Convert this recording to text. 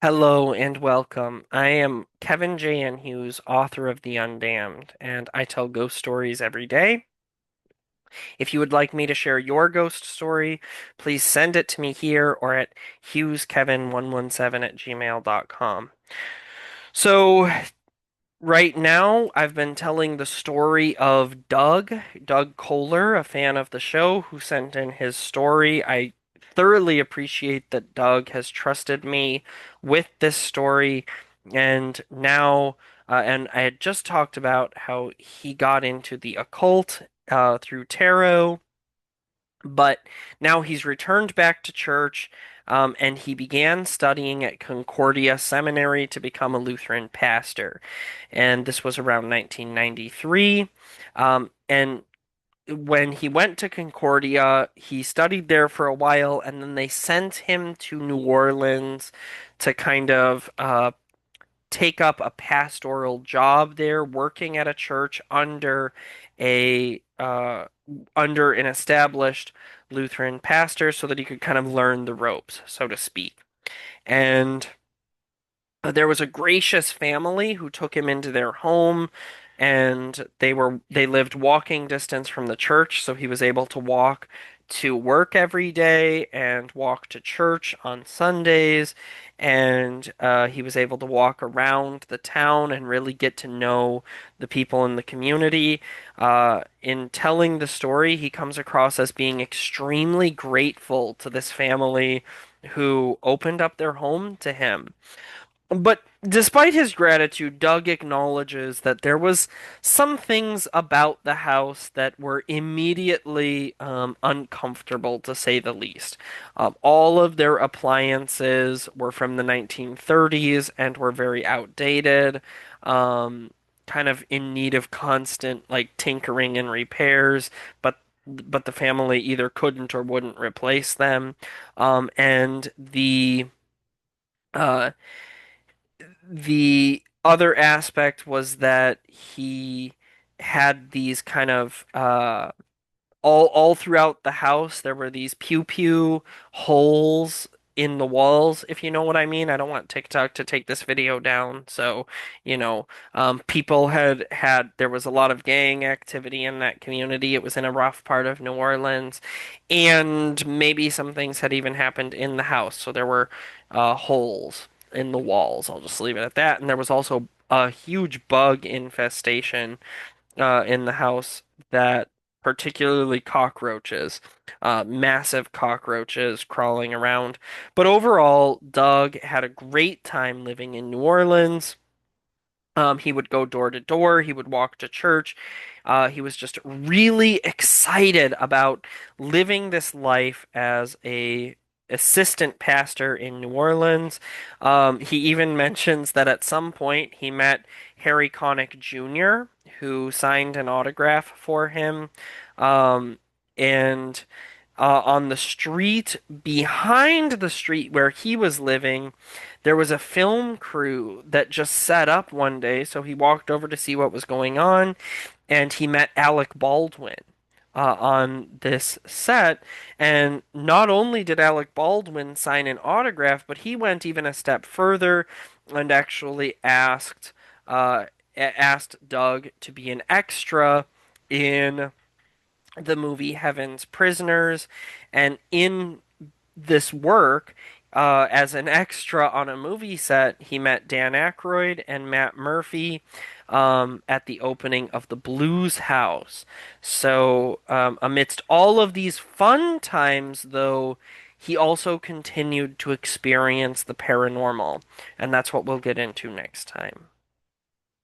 Hello and welcome. I am Kevin J. N. Hughes, author of The Undamned, and I tell ghost stories every day. If you would like me to share your ghost story, please send it to me here or at hugheskevin117 at gmail.com. So, right now, I've been telling the story of Doug Kohler, a fan of the show, who sent in his story. I thoroughly appreciate that Doug has trusted me with this story, and now, and I had just talked about how he got into the occult through tarot, but now he's returned back to church, and he began studying at Concordia Seminary to become a Lutheran pastor. And this was around 1993. And when he went to Concordia, he studied there for a while, and then they sent him to New Orleans to kind of take up a pastoral job there, working at a church a under an established Lutheran pastor, so that he could kind of learn the ropes, so to speak. And there was a gracious family who took him into their home, and they lived walking distance from the church, so he was able to walk to work every day and walk to church on Sundays, and he was able to walk around the town and really get to know the people in the community. In telling the story, he comes across as being extremely grateful to this family who opened up their home to him. But despite his gratitude, Doug acknowledges that there was some things about the house that were immediately uncomfortable, to say the least. All of their appliances were from the 1930s and were very outdated, um, kind of in need of constant like tinkering and repairs, but the family either couldn't or wouldn't replace them. And uh, the other aspect was that he had these kind of all throughout the house there were these pew pew holes in the walls, if you know what I mean. I don't want TikTok to take this video down, so people had there was a lot of gang activity in that community. It was in a rough part of New Orleans, and maybe some things had even happened in the house, so there were holes in the walls. I'll just leave it at that. And there was also a huge bug infestation in the house, that particularly cockroaches, massive cockroaches crawling around. But overall, Doug had a great time living in New Orleans. He would go door to door. He would walk to church. He was just really excited about living this life as a assistant pastor in New Orleans. He even mentions that at some point he met Harry Connick Jr., who signed an autograph for him. And on the street behind the street where he was living, there was a film crew that just set up one day. So he walked over to see what was going on, and he met Alec Baldwin on this set. And not only did Alec Baldwin sign an autograph, but he went even a step further and actually asked Doug to be an extra in the movie Heaven's Prisoners. And in this work, as an extra on a movie set, he met Dan Aykroyd and Matt Murphy at the opening of the Blues House. So, amidst all of these fun times, though, he also continued to experience the paranormal, and that's what we'll get into next time.